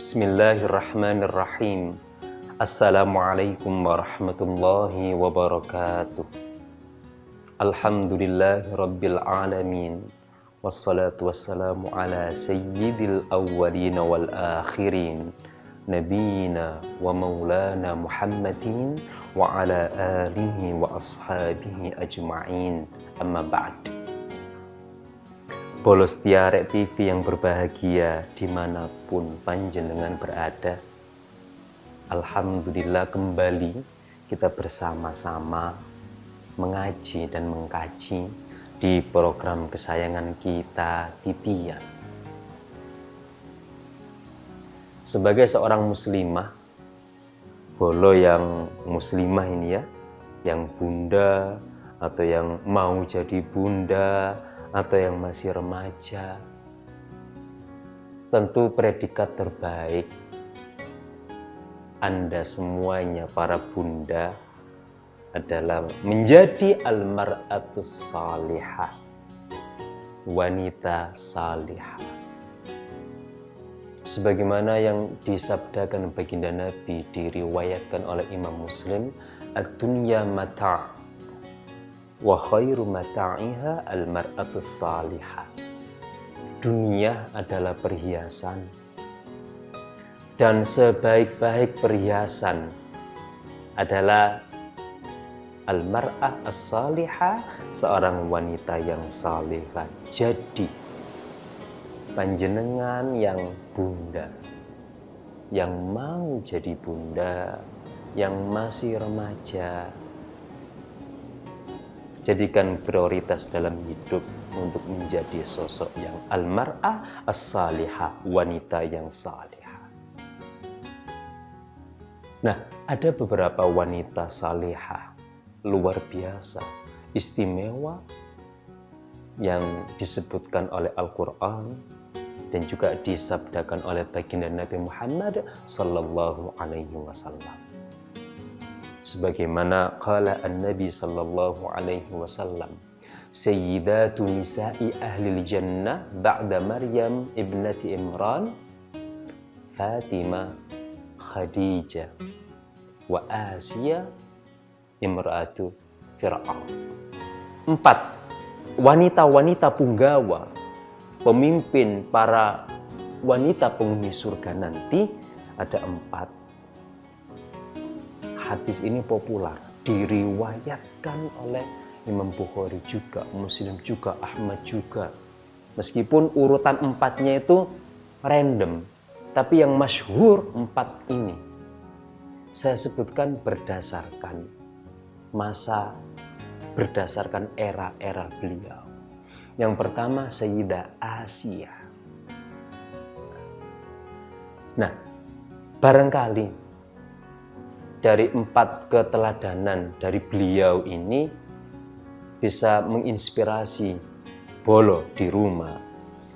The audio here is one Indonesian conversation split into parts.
Bismillahirrahmanirrahim. Assalamualaikum warahmatullahi wabarakatuh. Alhamdulillahirabbil alamin. Wassalatu wassalamu ala sayyidil awwalin wal akhirin. Nabiyina wa maulana Muhammadin wa ala alihi wa ashabihi ajma'in. Amma ba'd. Bolos Tiarek TV yang berbahagia dimanapun panjenengan berada. Alhamdulillah kembali kita bersama-sama mengaji dan mengkaji di program kesayangan kita Titian. Sebagai seorang muslimah, bolo yang muslimah ini ya, yang bunda atau yang mau jadi bunda atau yang masih remaja, tentu predikat terbaik Anda semuanya para bunda adalah menjadi almar'atus salihah, wanita salihah. Sebagaimana yang disabdakan baginda Nabi, diriwayatkan oleh Imam Muslim, ad-dunya mata' wa khairu mata'iha al-mar'atus salihah. Dunia adalah perhiasan, dan sebaik-baik perhiasan adalah al-mar'ah as-salihah, seorang wanita yang salihah. Jadi panjenengan yang bunda, yang mau jadi bunda, yang masih remaja, jadikan prioritas dalam hidup untuk menjadi sosok yang al-mar'ah as-salihah, wanita yang salihah. Nah, ada beberapa wanita salihah luar biasa, istimewa, yang disebutkan oleh Al-Quran dan juga disabdakan oleh baginda Nabi Muhammad sallallahu alaihi wasallam. Sebagaimana qala an-nabi sallallahu alaihi wasallam, sayyidatu nisa'i ahlil jannah ba'da Maryam ibnati Imran, Fatimah, Khadijah, wa Asiyah imra'atu Fir'aun. 4. Wanita-wanita punggawa, pemimpin para wanita penghuni surga nanti ada 4. Hadis ini populer, diriwayatkan oleh Imam Bukhari juga, Muslim juga, Ahmad juga. Meskipun urutan 4-nya itu random, tapi yang masyhur 4 ini saya sebutkan berdasarkan masa, berdasarkan era-era beliau. Yang pertama Sayyidah Asiyah. Nah, barangkali dari 4 keteladanan dari beliau ini bisa menginspirasi bolo di rumah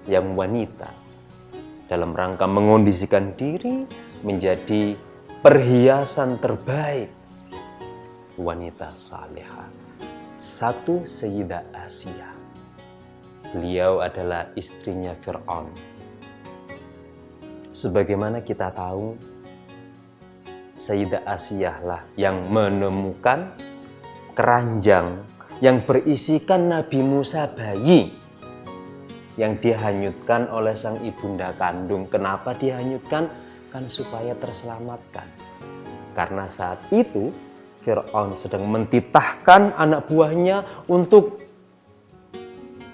yang wanita dalam rangka mengondisikan diri menjadi perhiasan terbaik wanita salihah. 1. Sayyidah Asiyah. Beliau adalah istrinya Fir'aun. Sebagaimana kita tahu, Sayyidah Asiyah lah yang menemukan keranjang yang berisikan Nabi Musa bayi yang dihanyutkan oleh sang ibunda kandung. Kenapa dihanyutkan? Kan supaya terselamatkan. Karena saat itu Fir'aun sedang mentitahkan anak buahnya untuk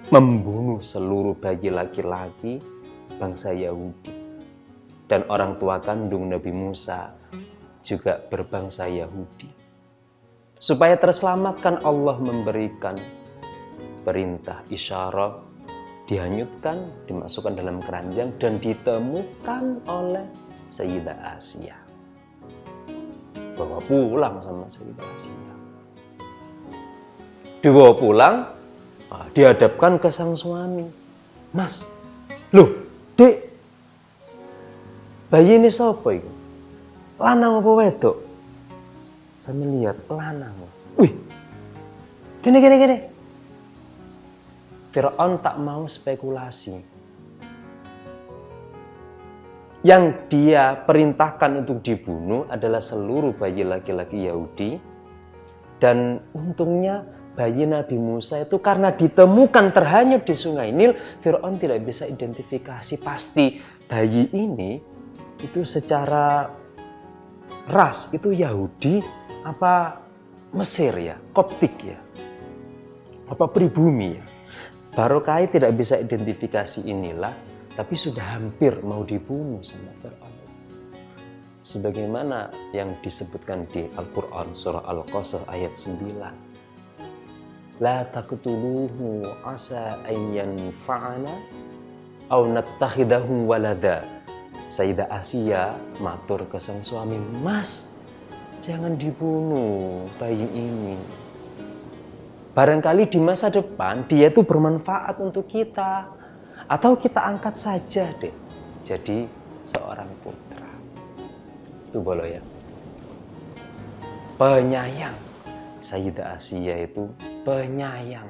membunuh seluruh bayi laki-laki bangsa Yahudi. Dan orang tua kandung Nabi Musa juga berbangsa Yahudi. Supaya terselamatkan, Allah memberikan perintah isyarat, dihanyutkan, dimasukkan dalam keranjang dan ditemukan oleh Sayyidah Asiyah. Bawa pulang sama Sayyidah Asiyah. Dibawa pulang, dihadapkan ke sang suami. Mas, loh, Dek, bayi ini siapa itu? Lanang apa wedok? Saya melihat lanang. Wih, gini. Fir'aun tak mau spekulasi. yang dia perintahkan untuk dibunuh adalah seluruh bayi laki-laki Yahudi. Dan untungnya bayi Nabi Musa itu karena ditemukan terhanyut di sungai Nil, Fir'aun tidak bisa identifikasi pasti bayi ini itu secara ras itu Yahudi apa Mesir ya, Koptik ya, apa pribumi ya. Barokai tidak bisa identifikasi inilah, tapi sudah hampir mau dibunuh sama Fir'aun. Sebagaimana yang disebutkan di Al-Quran surah Al-Qasas ayat 9. La taqtuluhu asa an yanfa'ana aw nattakhidahu walada. Sayyidah Asia matur ke sang suami, "Mas, jangan dibunuh bayi ini. Barangkali di masa depan dia itu bermanfaat untuk kita. Atau kita angkat saja deh jadi seorang putra." Itu boleh ya. Penyayang. Sayyidah Asia itu penyayang.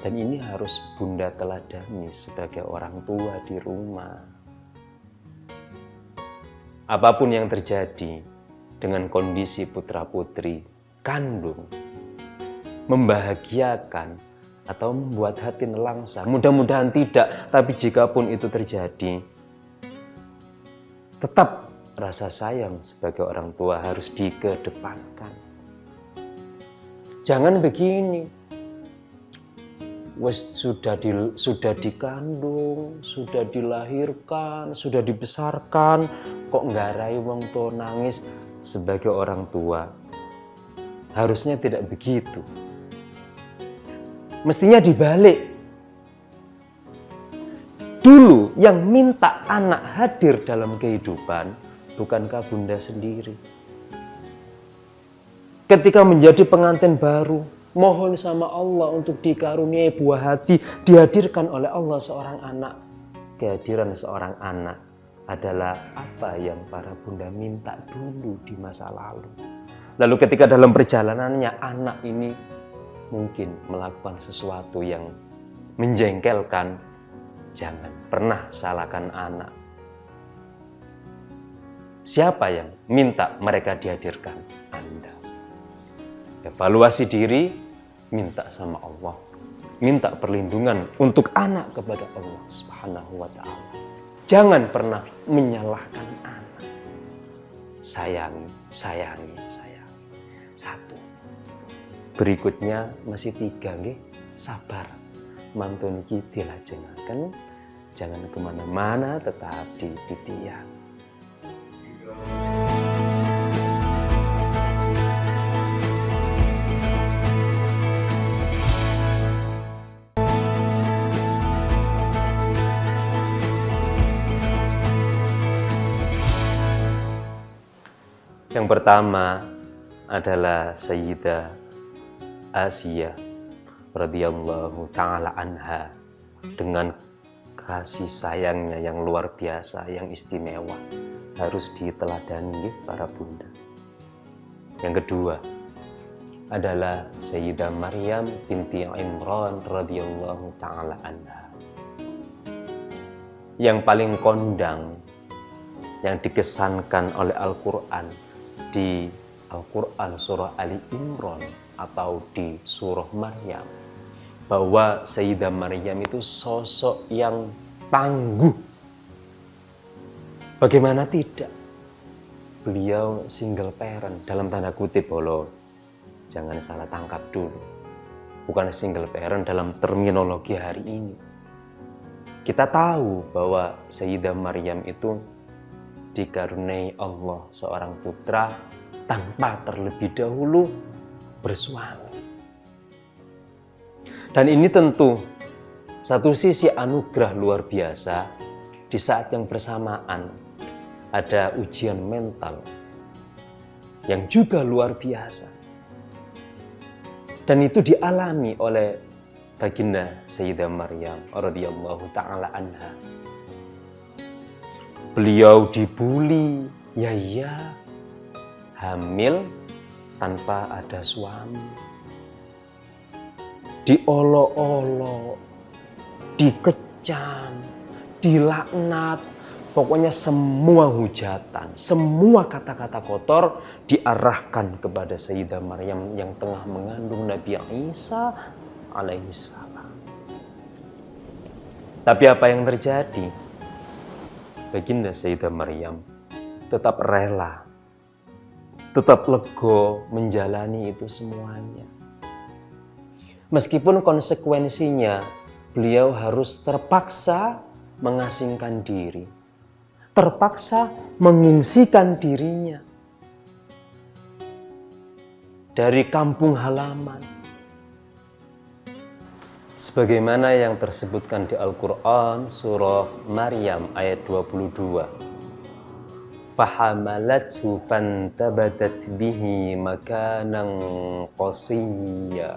Dan ini harus Bunda teladani sebagai orang tua di rumah. Apapun yang terjadi dengan kondisi putra-putri kandung, membahagiakan atau membuat hati nelangsa, mudah-mudahan tidak, tapi jikapun itu terjadi, tetap rasa sayang sebagai orang tua harus dikedepankan. Jangan begini, sudah dikandung, sudah dilahirkan, sudah dibesarkan, kok nggarai wong tua nangis. Sebagai orang tua harusnya tidak begitu. Mestinya dibalik. Dulu yang minta anak hadir dalam kehidupan bukankah Bunda sendiri? Ketika menjadi pengantin baru, mohon sama Allah untuk dikaruniai buah hati, dihadirkan oleh Allah seorang anak. Kehadiran seorang anak adalah apa yang para Bunda minta dulu di masa lalu. Lalu ketika dalam perjalanannya anak ini mungkin melakukan sesuatu yang menjengkelkan, jangan pernah salahkan anak. Siapa yang minta mereka dihadirkan? Anda. Evaluasi diri, minta sama Allah. Minta perlindungan untuk anak kepada Allah Subhanahu wa ta'ala. Jangan pernah menyalahkan anak. Sayangi, sayangi, sayangi. 1. Berikutnya masih 3, nggih. Sabar. Mantun iki dilajengaken, jangan kemana-mana, tetap di titian. Yang pertama adalah Sayyidah Asia radhiyallahu ta'ala anha, dengan kasih sayangnya yang luar biasa, yang istimewa, harus diteladani para Bunda. Yang kedua adalah Sayyidah Maryam binti Imran radhiyallahu ta'ala anha. Yang paling kondang, yang dikesankan oleh Al-Quran di Al-Quran surah Ali Imran atau di surah Maryam, bahwa Sayyidah Maryam itu sosok yang tangguh. Bagaimana tidak? Beliau single parent, dalam tanda kutip, jangan salah tangkap dulu. Bukan single parent dalam terminologi hari ini. Kita tahu bahwa Sayyidah Maryam itu dikaruniai Allah seorang putra tanpa terlebih dahulu bersuami. Dan ini tentu satu sisi anugerah luar biasa. Di saat yang bersamaan ada ujian mental yang juga luar biasa. Dan itu dialami oleh baginda Sayyidah Maryam radhiyallahu ta'ala anha. Beliau dibuli, ya hamil tanpa ada suami, diolok-olok, dikecam, dilaknat, Pokoknya semua hujatan, semua kata-kata kotor diarahkan kepada Sayyidah Maryam yang tengah mengandung Nabi Isa alaihissalam. Tapi apa yang terjadi? Baginda Sayyidah Maryam tetap rela, tetap lego menjalani itu semuanya. Meskipun konsekuensinya beliau harus terpaksa mengasingkan diri, terpaksa mengungsikan dirinya dari kampung halaman. Sebagaimana yang tersebutkan di Al-Quran surah Maryam ayat 22. Fahamalathu fantabadat bihi makanan qasiyya.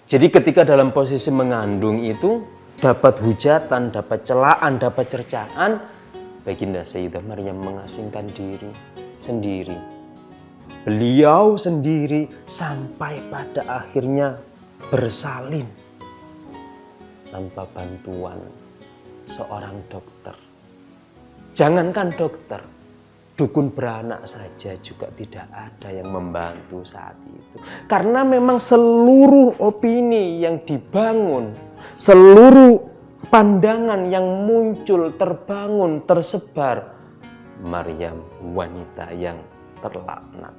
Jadi ketika dalam posisi mengandung itu dapat hujatan, dapat celaan, dapat cercaan, Baginda Sayyidah Maryam mengasingkan diri sendiri. Beliau sendiri sampai pada akhirnya bersalin tanpa bantuan seorang dokter. Jangankan dokter, dukun beranak saja juga tidak ada yang membantu saat itu. Karena memang seluruh opini yang dibangun, seluruh pandangan yang muncul, terbangun, tersebar, Maryam wanita yang terlaknat.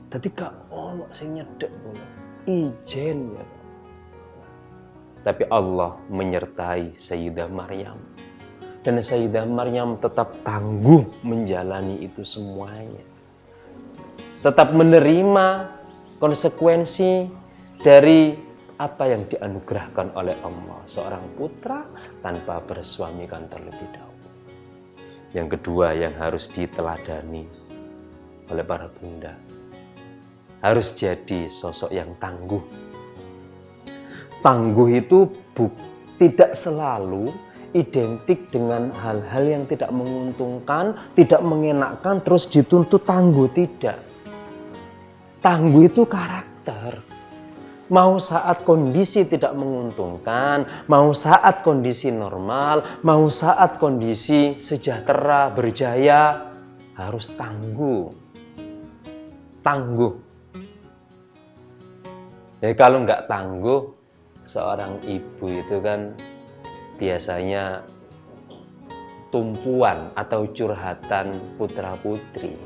Ketika ono sing nyedek ijen ya. Tapi Allah menyertai Sayyidah Maryam. Dan Sayyidah Maryam tetap tangguh menjalani itu semuanya. Tetap menerima konsekuensi dari apa yang dianugerahkan oleh Allah. Seorang putra tanpa bersuamikan terlebih dahulu. Yang kedua yang harus diteladani oleh para bunda, harus jadi sosok yang tangguh. Tangguh itu tidak selalu identik dengan hal-hal yang tidak menguntungkan, tidak mengenakkan, terus dituntut tangguh, tidak. Tangguh itu karakter. Mau saat kondisi tidak menguntungkan, mau saat kondisi normal, mau saat kondisi sejahtera, berjaya, harus tangguh. Tangguh. Jadi kalau nggak tangguh, seorang ibu itu kan biasanya tumpuan atau curhatan putra-putri.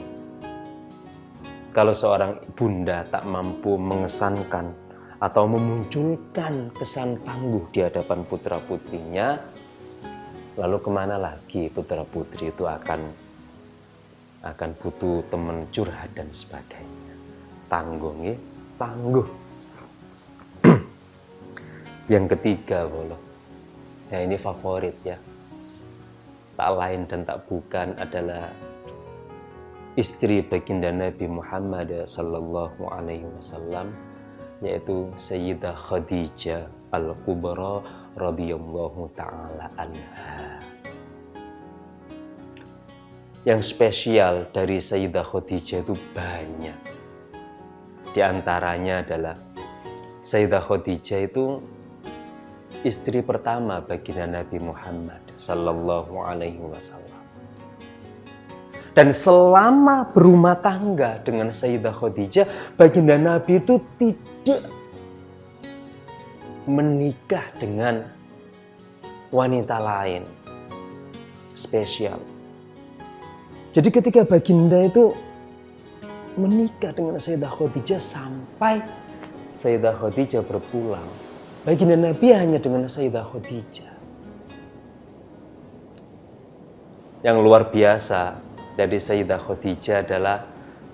Kalau seorang bunda tak mampu mengesankan atau memunculkan kesan tangguh di hadapan putra-putrinya, lalu kemana lagi putra-putri itu akan butuh teman curhat dan sebagainya. Tangguh ya, tangguh. Yang ketiga, ya ini favorit ya. Tak lain dan tak bukan adalah istri baginda Nabi Muhammad sallallahu alaihi wasallam, yaitu Sayyidah Khadijah Al-Kubra radhiyallahu taala anha. Yang spesial dari Sayyidah Khadijah itu banyak. Di antaranya adalah Sayyidah Khadijah itu istri pertama baginda Nabi Muhammad sallallahu alaihi wasallam. Dan selama berumah tangga dengan Sayyidah Khadijah, baginda Nabi itu tidak menikah dengan wanita lain spesial. Jadi ketika baginda itu menikah dengan Sayyidah Khadijah sampai Sayyidah Khadijah berpulang, baginda Nabi hanya dengan Sayyidah Khadijah. Yang luar biasa dari Sayyidah Khadijah adalah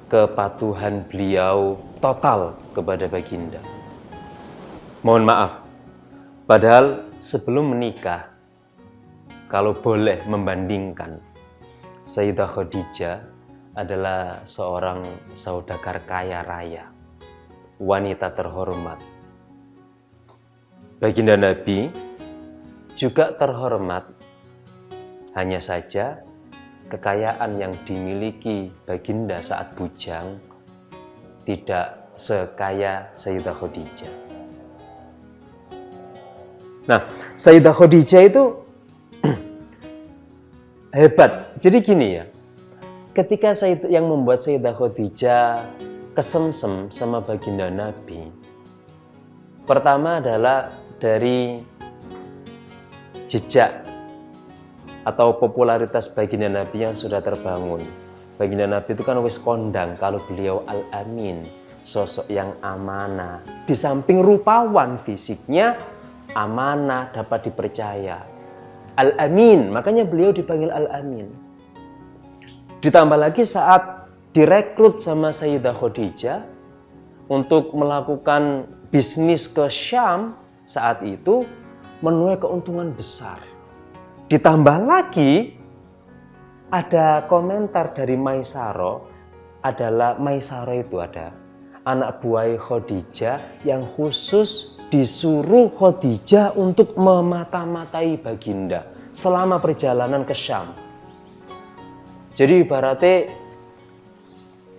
kepatuhan beliau total kepada baginda. Mohon maaf, padahal sebelum menikah, kalau boleh membandingkan, Sayyidah Khadijah adalah seorang saudagar kaya raya, wanita terhormat. Baginda Nabi juga terhormat, hanya saja kekayaan yang dimiliki baginda saat bujang tidak sekaya Sayyidah Khadijah. Nah, Sayyidah Khadijah itu hebat. Jadi gini ya, ketika yang membuat Sayyidah Khadijah kesemsem sama baginda Nabi, pertama adalah dari jejak atau popularitas baginda Nabi yang sudah terbangun. Baginda Nabi itu kan wis kondang kalau beliau Al-Amin, sosok yang amanah. Di samping rupawan fisiknya, amanah, dapat dipercaya. Al-Amin, makanya beliau dipanggil Al-Amin. Ditambah lagi saat direkrut sama Sayyidah Khadijah untuk melakukan bisnis ke Syam, saat itu menuai keuntungan besar. Ditambah lagi ada komentar dari Maisaro, adalah Maisaro itu ada anak buah Khadijah yang khusus disuruh Khadijah untuk memata-matai baginda selama perjalanan ke Syam. Jadi ibaratnya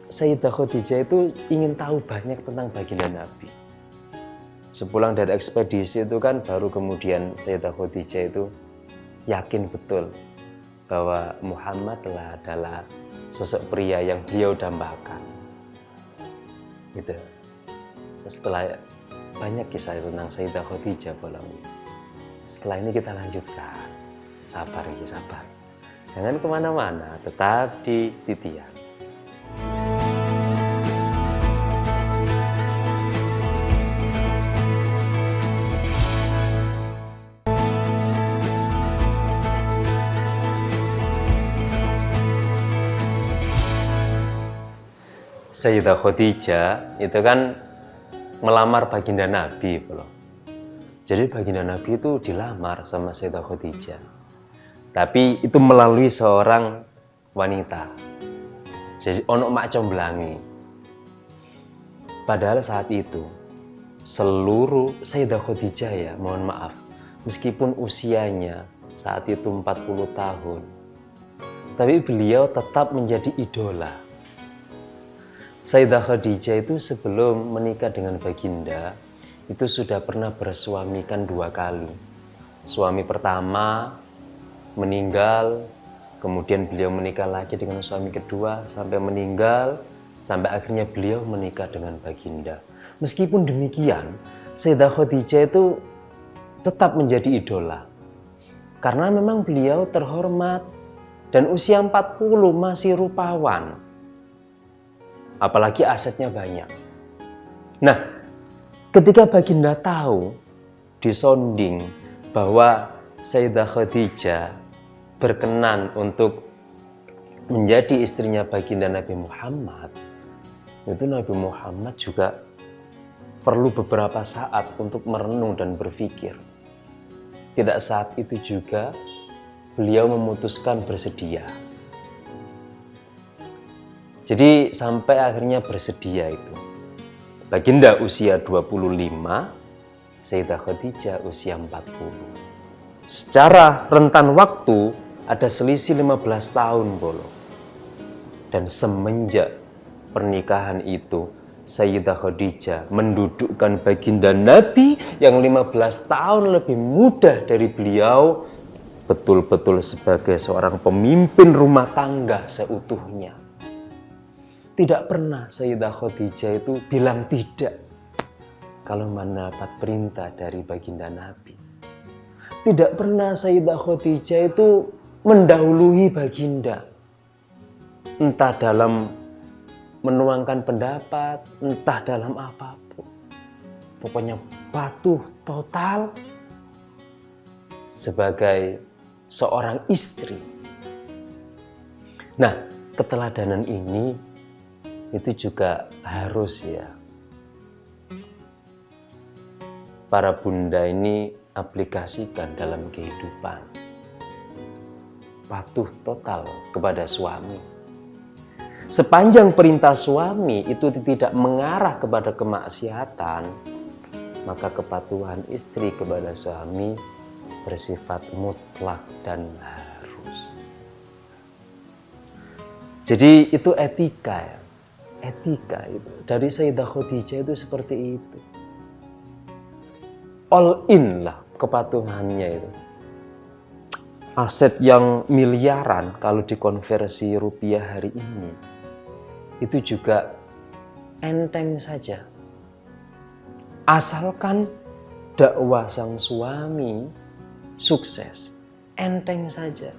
Sayyidah Khadijah itu ingin tahu banyak tentang baginda Nabi. Sepulang dari ekspedisi itu kan baru kemudian Sayyidah Khadijah itu yakin betul bahwa Muhammad adalah sosok pria yang beliau dambakan. Gitu. Setelah banyak kisah tentang Sayyidah Khadijah, setelah ini kita lanjutkan. Sabar, sabar. Jangan kemana-mana, tetap di Titian. Sayyidah Khadijah itu kan melamar baginda Nabi. Jadi baginda Nabi itu dilamar sama Sayyidah Khadijah. Tapi itu melalui seorang wanita. Jadi ono mak comblangi. Padahal saat itu seluruh Sayyidah Khadijah ya, mohon maaf, meskipun usianya saat itu 40 tahun, tapi beliau tetap menjadi idola. Sayyidah Khadijah itu sebelum menikah dengan baginda itu sudah pernah bersuamikan 2 kali. Suami pertama meninggal, kemudian beliau menikah lagi dengan suami kedua sampai meninggal, sampai akhirnya beliau menikah dengan baginda. Meskipun demikian, Sayyidah Khadijah itu tetap menjadi idola. Karena memang beliau terhormat dan usia 40 masih rupawan. Apalagi asetnya banyak. Nah, ketika baginda tahu, disonding bahwa Sayyidah Khadijah berkenan untuk menjadi istrinya baginda Nabi Muhammad, itu Nabi Muhammad juga perlu beberapa saat untuk merenung dan berpikir. Tidak saat itu juga beliau memutuskan bersedia. Jadi sampai akhirnya bersedia itu. Baginda usia 25, Sayyidah Khadijah usia 40. Secara rentan waktu ada selisih 15 tahun bolo. Dan semenjak pernikahan itu, Sayyidah Khadijah mendudukkan baginda Nabi yang 15 tahun lebih muda dari beliau betul-betul sebagai seorang pemimpin rumah tangga seutuhnya. Tidak pernah Sayyidah Khadijah itu bilang tidak kalau mendapat perintah dari baginda Nabi. Tidak pernah Sayyidah Khadijah itu mendahului baginda. Entah dalam menuangkan pendapat, entah dalam apapun. Pokoknya patuh total sebagai seorang istri. Nah, keteladanan ini itu juga harus ya para bunda ini aplikasikan dalam kehidupan. Patuh total kepada suami. Sepanjang perintah suami itu tidak mengarah kepada kemaksiatan, maka kepatuhan istri kepada suami bersifat mutlak dan harus. Jadi itu etika ya. Etika itu dari Sayyidah Khadijah itu seperti itu. All in lah kepatuhannya itu. aset yang miliaran kalau dikonversi rupiah hari ini, itu juga enteng saja. Asalkan dakwah sang suami sukses, enteng saja.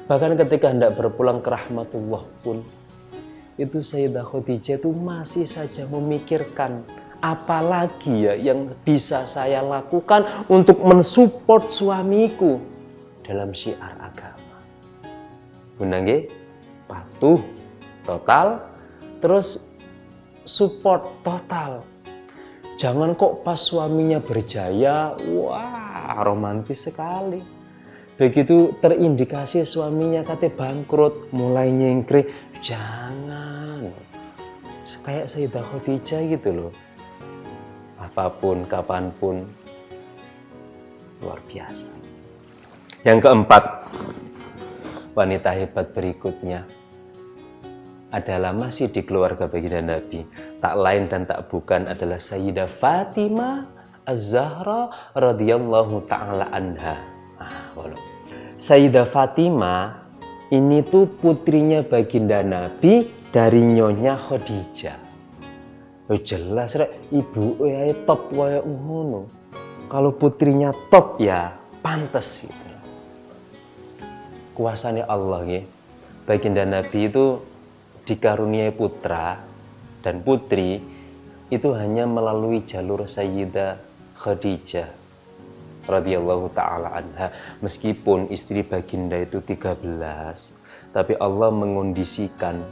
Bahkan ketika hendak berpulang ke rahmatullah pun, itu Sayyidah Khadijah itu masih saja memikirkan apalagi ya yang bisa saya lakukan untuk mensupport suamiku dalam syiar agama. Bunda nggih, patuh total, terus support total. Jangan kok pas suaminya berjaya, wah romantis sekali. Begitu terindikasi suaminya katanya bangkrut, mulai nyengkri, jangan. Kayak Sayyidah Khadijah gitu loh. Apapun, kapanpun, luar biasa. Yang keempat, wanita hebat berikutnya adalah masih di keluarga baginda Nabi. Tak lain dan tak bukan adalah Sayyidah Fatimah Az-Zahra radhiyallahu ta'ala anha. Sayyidah Fatimah ini tuh putrinya baginda Nabi dari nyonya Khadijah. Oh jelas rek, ibu top kaya ngono. Kalau putrinya top ya pantes gitu. Kuasanya Allah ya. Baginda Nabi itu dikaruniai putra dan putri itu hanya melalui jalur Sayyidah Khadijah radhiyallahu ta'ala anha. Meskipun istri baginda itu 13, tapi Allah mengondisikan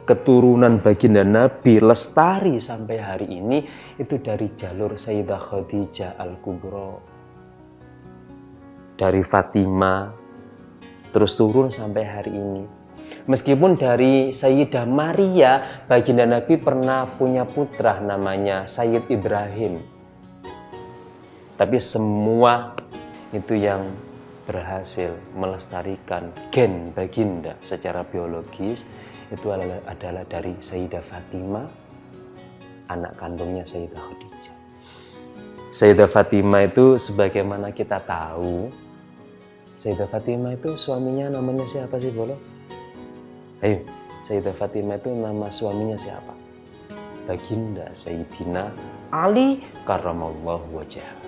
keturunan baginda Nabi lestari sampai hari ini itu dari jalur Sayyidah Khadijah Al-Kubra. Dari Fatimah terus turun sampai hari ini. Meskipun dari Sayyidah Maria baginda Nabi pernah punya putra namanya Sayyid Ibrahim. Tapi semua itu yang berhasil melestarikan gen baginda secara biologis itu adalah dari Sayyidah Fatimah, anak kandungnya Sayyidah Khadijah. Sayyidah Fatimah itu sebagaimana kita tahu, Sayyidah Fatimah itu suaminya namanya siapa sih Bolo? Ayo, Sayyidah Fatimah itu nama suaminya siapa? Baginda Sayyidina Ali karramallahu wajhah.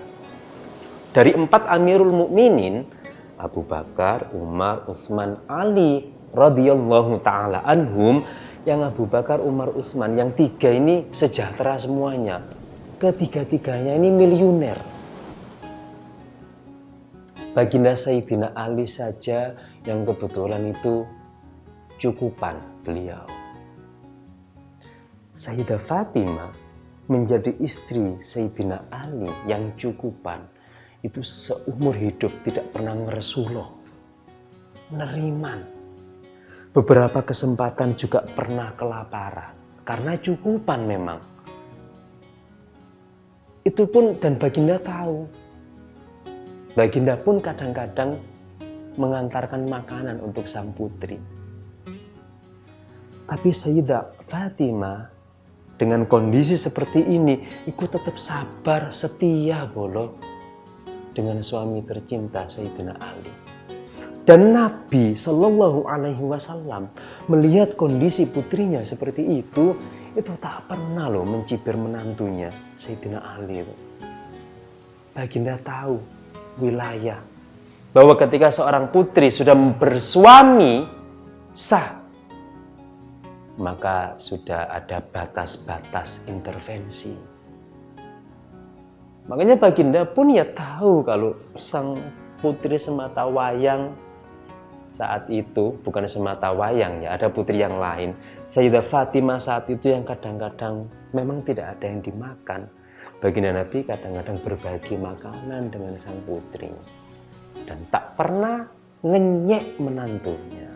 Dari 4 Amirul Mukminin, Abu Bakar, Umar, Utsman, Ali radhiyallahu ta'ala anhum, yang Abu Bakar, Umar, Utsman, yang 3 ini sejahtera semuanya. Ketiga-tiganya ini miliuner. Baginda Sayyidina Ali saja yang kebetulan itu cukupan beliau. Sayyidah Fatimah menjadi istri Sayyidina Ali yang cukupan. Itu seumur hidup tidak pernah ngeresuloh, neriman. Beberapa kesempatan juga pernah kelaparan karena cukupan memang. Itu pun dan baginda tahu. Baginda pun kadang-kadang mengantarkan makanan untuk sang putri. Tapi Sayyidah Fatimah dengan kondisi seperti ini, ikut tetap sabar, setia Bolo dengan suami tercinta Sayyidina Ali. Dan Nabi Shallallahu Alaihi Wasallam melihat kondisi putrinya seperti itu tak pernah loh mencibir menantunya Sayyidina Ali itu. Baginda tahu wilayah bahwa ketika seorang putri sudah bersuami sah, maka sudah ada batas-batas intervensi. Makanya baginda pun ya tahu kalau sang putri semata wayang saat itu, bukan semata wayang ya, ada putri yang lain. Sayyidah Fatimah saat itu yang kadang-kadang memang tidak ada yang dimakan. Baginda Nabi kadang-kadang berbagi makanan dengan sang putri. Dan tak pernah ngenyek menantunya.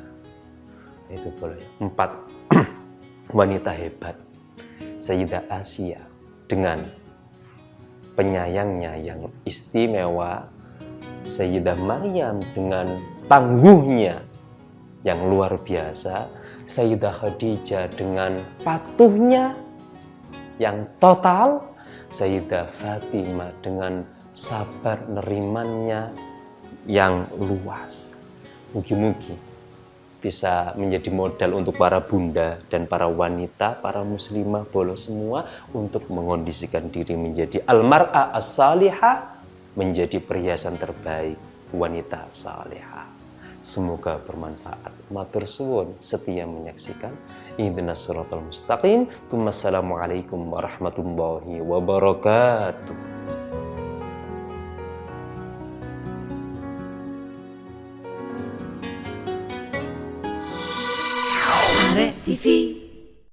Itu boleh. 4 wanita hebat. Sayyidah Asia dengan penyayangnya yang istimewa, Sayyidah Maryam dengan tangguhnya yang luar biasa, Sayyidah Khadijah dengan patuhnya yang total, Sayyidah Fatimah dengan sabar nerimannya yang luas. Mugi-mugi bisa menjadi modal untuk para bunda dan para wanita, para muslimah bolo semua untuk mengondisikan diri menjadi almar'a as-salihah, menjadi perhiasan terbaik wanita salihah. Semoga bermanfaat. Matur suwun setia menyaksikan Ihdinas Shiratal Mustaqim. Assalamualaikum warahmatullahi wabarakatuh. Arek TV